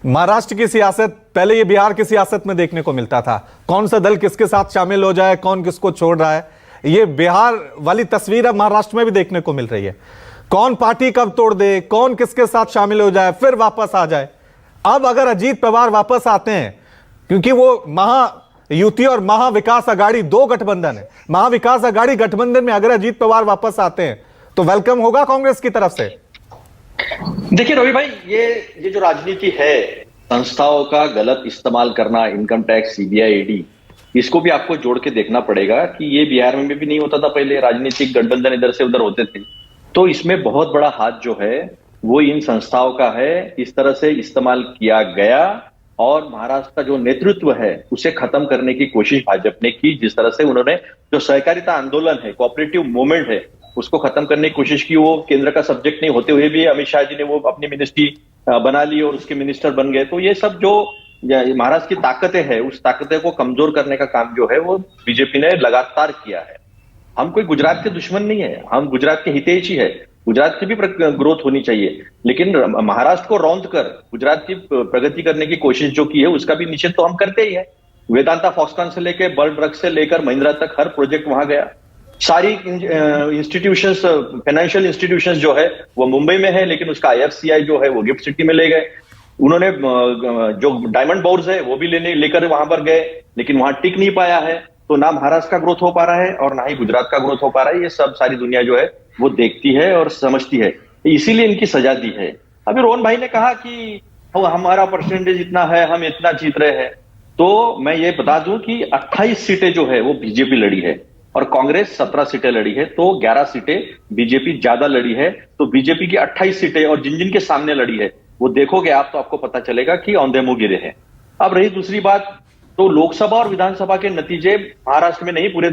महाराष्ट्र की सियासत, पहले ये बिहार की सियासत में देखने को मिलता था, कौन सा दल किसके साथ शामिल हो जाए, कौन किसको छोड़ रहा है। ये बिहार वाली तस्वीर अब महाराष्ट्र में भी देखने को मिल रही है। कौन पार्टी कब तोड़ दे, कौन किसके साथ शामिल हो जाए, फिर वापस आ जाए। अब अगर अजीत पवार वापस आते हैं, क्योंकि वो महायुति और महाविकास अघाड़ी दो गठबंधन है, महाविकास अघाड़ी गठबंधन में अगर अजीत पवार वापस आते हैं तो वेलकम होगा कांग्रेस की तरफ से। देखिए रवि भाई, ये जो राजनीति है, संस्थाओं का गलत इस्तेमाल करना, इनकम टैक्स, सीबीआई, ईडी, इसको भी आपको जोड़ के देखना पड़ेगा कि ये बिहार में भी नहीं होता था पहले। राजनीतिक गठबंधन इधर से उधर होते थे, तो इसमें बहुत बड़ा हाथ जो है वो इन संस्थाओं का है। इस तरह से इस्तेमाल किया गया और महाराष्ट्र का जो नेतृत्व है उसे खत्म करने की कोशिश भाजपा ने की। जिस तरह से उन्होंने जो सहकारिता आंदोलन है, कोऑपरेटिव मूवमेंट है, उसको खत्म करने की कोशिश की। वो केंद्र का सब्जेक्ट नहीं होते हुए भी अमित शाह जी ने वो अपनी मिनिस्ट्री बना ली और उसके मिनिस्टर बन गए। तो ये सब जो महाराष्ट्र की ताकतें हैं, उस ताकतें को कमजोर करने का काम जो है वो बीजेपी ने लगातार किया है। हम कोई गुजरात के दुश्मन नहीं है, हम गुजरात के हितैषी है। गुजरात की भी ग्रोथ होनी चाहिए, लेकिन महाराष्ट्र को रौंद कर गुजरात की प्रगति करने की कोशिश जो की है उसका भी निषेध तो हम करते ही है। वेदांता फॉक्सकॉन से लेकर बर्ड ड्रग से लेकर महिंद्रा तक हर प्रोजेक्ट वहां गया। सारी इंस्टीट्यूशंस, फाइनेंशियल इंस्टीट्यूशंस जो है वो मुंबई में है, लेकिन उसका आईएफसीआई जो है वो गिफ्ट सिटी में ले गए। उन्होंने जो डायमंड बोर्ड्स है वो भी लेकर वहां पर गए, लेकिन वहां टिक नहीं पाया है। तो ना महाराष्ट्र का ग्रोथ हो पा रहा है और ना ही गुजरात का ग्रोथ हो पा रहा है। ये सब सारी दुनिया जो है वो देखती है और समझती है, इसीलिए इनकी सजा दी है। अभी रोहन भाई ने कहा कि हमारा परसेंटेज इतना है, हम इतना जीत रहे हैं, तो मैं ये बता दूं कि 28 सीटें जो है वो बीजेपी लड़ी है और कांग्रेस 17 सीटें लड़ी है, तो 11 सीटें बीजेपी ज्यादा लड़ी है। तो बीजेपी की 28 सीटें और जिन जिन के सामने लड़ी है वो देखोगे आप तो आपको पता चलेगा कि औंधे मुंह गिरे हैं। अब रही दूसरी बात, तो लोकसभा और विधानसभा के नतीजे महाराष्ट्र में नहीं, पूरे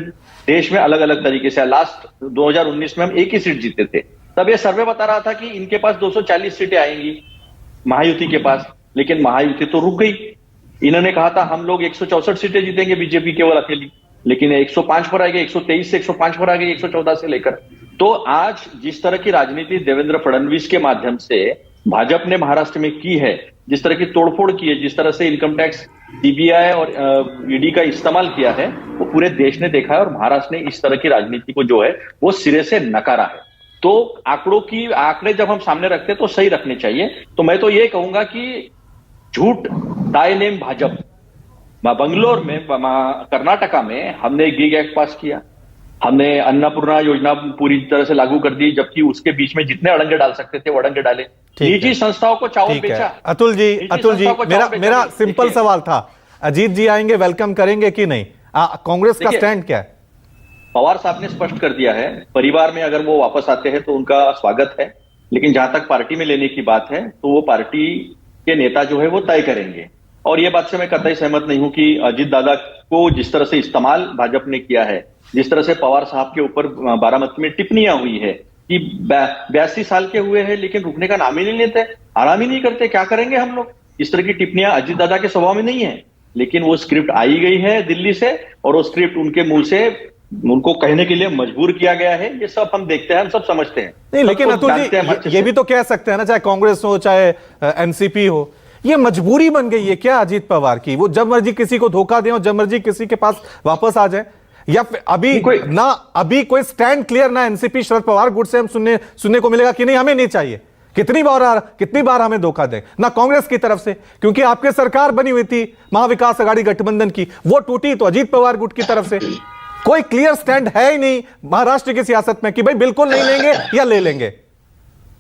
देश में अलग अलग तरीके से। लास्ट 2019 में हम एक ही सीट जीते थे, तब ये सर्वे बता रहा था कि इनके पास 240 सीटें आएंगी महायुति के पास, लेकिन महायुति तो रुक गई। इन्होंने कहा था हम लोग 164 सीटें जीतेंगे बीजेपी केवल अकेली, लेकिन 105 पर आ गए, 123 से 105 पर आ गए, 114 से लेकर। तो आज जिस तरह की राजनीति देवेंद्र फडणवीस के माध्यम से भाजपा ने महाराष्ट्र में की है, जिस तरह की तोड़फोड़ की है, जिस तरह से इनकम टैक्स, सीबीआई और ईडी का इस्तेमाल किया है, वो पूरे देश ने देखा है और महाराष्ट्र ने इस तरह की राजनीति को जो है वो सिरे से नकारा है। तो आंकड़े जब हम सामने रखते हैं तो सही रखने चाहिए। तो मैं तो ये कहूंगा कि झूठ दाय नेम भाजपा। बंगलोर में, कर्नाटका में हमने एक गिग एक्ट पास किया, हमने अन्नपूर्णा योजना पूरी तरह से लागू कर दी, जबकि उसके बीच में जितने अड़ंगे डाल सकते थे वो अड़ंगे डाले। निजी संस्थाओं को चावल बेचा। अतुल जी मेरा सिंपल सवाल था, अजीत जी आएंगे, वेलकम करेंगे कि नहीं? कांग्रेस का स्टैंड क्या है? पवार साहब ने स्पष्ट कर दिया है, परिवार में अगर वो वापस आते हैं तो उनका स्वागत है, लेकिन जहां तक पार्टी में लेने की बात है तो वो पार्टी के नेता जो है वो तय करेंगे। और ये बात से मैं कतई सहमत नहीं हूं कि अजीत दादा को जिस तरह से इस्तेमाल भाजपा ने किया है, जिस तरह से पवार साहब के ऊपर बारामती में टिप्पणियां हुई है कि 82 साल के हुए हैं लेकिन रुकने का नाम ही नहीं लेते, आराम ही नहीं करते, क्या करेंगे हम लोग। इस तरह की टिप्पणियां अजीत दादा के स्वभाव में नहीं है, लेकिन वो स्क्रिप्ट आई गई है दिल्ली से और वो स्क्रिप्ट उनके मुंह से उनको कहने के लिए मजबूर किया गया है। ये सब हम देखते हैं, हम सब समझते हैं। नहीं, लेकिन अतुल जी ये भी तो कह सकते हैं ना, चाहे कांग्रेस हो चाहे एनसीपी हो, ये मजबूरी बन गई है क्या अजीत पवार की? वो जब मर्जी किसी को धोखा दें और जब मर्जी किसी के पास वापस आ जाए, या अभी कोई स्टैंड क्लियर ना एनसीपी शरद पवार गुट से हम सुनने को मिलेगा कि नहीं हमें नहीं चाहिए। कितनी बार हमें धोखा दें ना कांग्रेस की तरफ से, क्योंकि आपके सरकार बनी हुई थी महाविकास अघाड़ी गठबंधन की, वो टूटी तो अजीत पवार गुट की तरफ से कोई क्लियर स्टैंड है ही नहीं महाराष्ट्र की सियासत में कि भाई बिल्कुल नहीं लेंगे या ले लेंगे।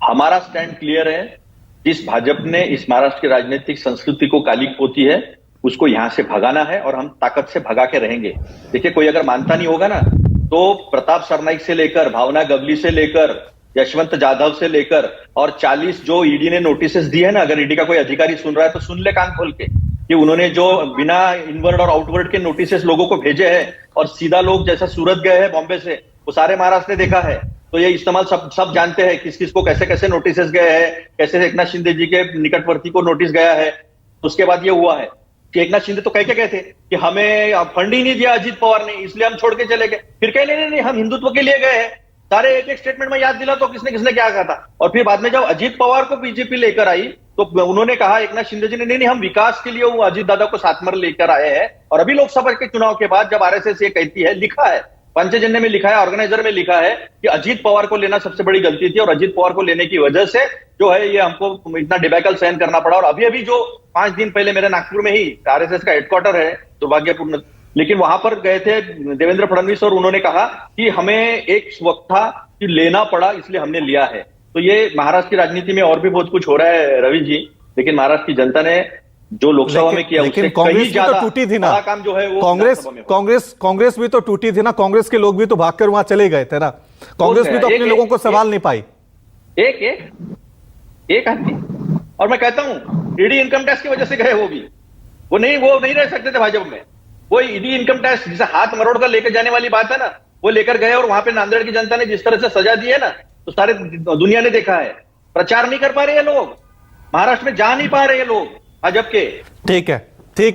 हमारा स्टैंड क्लियर है। जिस भाजपा ने इस महाराष्ट्र की राजनीतिक संस्कृति को काली पोती है, उसको यहां से भगाना है और हम ताकत से भगा के रहेंगे। देखिए, कोई अगर मानता नहीं होगा ना, तो प्रताप सरनाईक से लेकर, भावना गवली से लेकर, यशवंत जाधव से लेकर और 40 जो ईडी ने नोटिस दिए है ना, अगर ईडी का कोई अधिकारी सुन रहा है तो सुन ले कान खोल के, कि उन्होंने जो बिना इनवर्ड और आउटवर्ड के नोटिस लोगों को भेजे हैं और सीधा लोग जैसा सूरत गए हैं बॉम्बे से, वो सारे महाराष्ट्र ने देखा है। तो ये इस्तेमाल सब जानते हैं, किस किस को कैसे कैसे नोटिस गए हैं, कैसे एकनाथ शिंदे जी के निकटवर्ती को नोटिस गया है। उसके बाद ये हुआ है कि एकनाथ शिंदे तो कह के गए थे कि हमें फंड ही नहीं दिया अजीत पवार ने, इसलिए हम छोड़ के चले गए। फिर कह नहीं, हम हिंदुत्व के लिए गए हैं। सारे एक एक स्टेटमेंट में याद दिला तो किसने किसने क्या कहा था। और फिर बाद में जब अजीत पवार को बीजेपी लेकर आई तो उन्होंने कहा, एकनाथ शिंदे जी ने, नहीं हम विकास के लिए वो अजीत दादा को साथ में लेकर आए हैं। और अभी लोकसभा के चुनाव के बाद जब आरएसएस ये कहती है, लिखा है पंचजन्य में, लिखा है ऑर्गेनाइजर में, लिखा है कि अजीत पवार को लेना सबसे बड़ी गलती थी और अजीत पवार को लेने की वजह से जो है ये हमको इतना डिबैकल सहन करना पड़ा। और अभी अभी जो 5 दिन पहले मेरे नागपुर में ही आरएसएस का हेडक्वार्टर है, दुर्भाग्यपूर्ण, लेकिन वहां पर गए थे देवेंद्र फडणवीस और उन्होंने कहा कि हमें एक वक्त था कि लेना पड़ा, इसलिए हमने लिया है। तो ये महाराष्ट्र की राजनीति में और भी बहुत कुछ हो रहा है रवि जी, लेकिन महाराष्ट्र की जनता ने जो लोकसभा में किया लेकिन उससे कांग्रेस कहीं भी ज्यादा तो टूटी थी ना। बड़ा काम जो है वो कांग्रेस भी तो टूटी थी ना। कांग्रेस के लोग भी तो भागकर वहां चले गए थे ना। कांग्रेस भी तो अपने लोगों को संभाल नहीं पाई। एक आदमी, और मैं कहता हूं ईडी इनकम टैक्स की वजह से गए वो नहीं रह सकते थे भाजपा में। वो ईडी इनकम टैक्स जिसे हाथ मरोड़ कर लेकर जाने वाली बात है ना, वो लेकर गए। और वहां पे नांदेड़ की जनता ने जिस तरह से सजा दी है ना, तो सारे दुनिया ने देखा है। प्रचार नहीं कर पा रहे हैं लोग, महाराष्ट्र में जा नहीं पा रहे हैं लोग भाजपा के। ठीक है।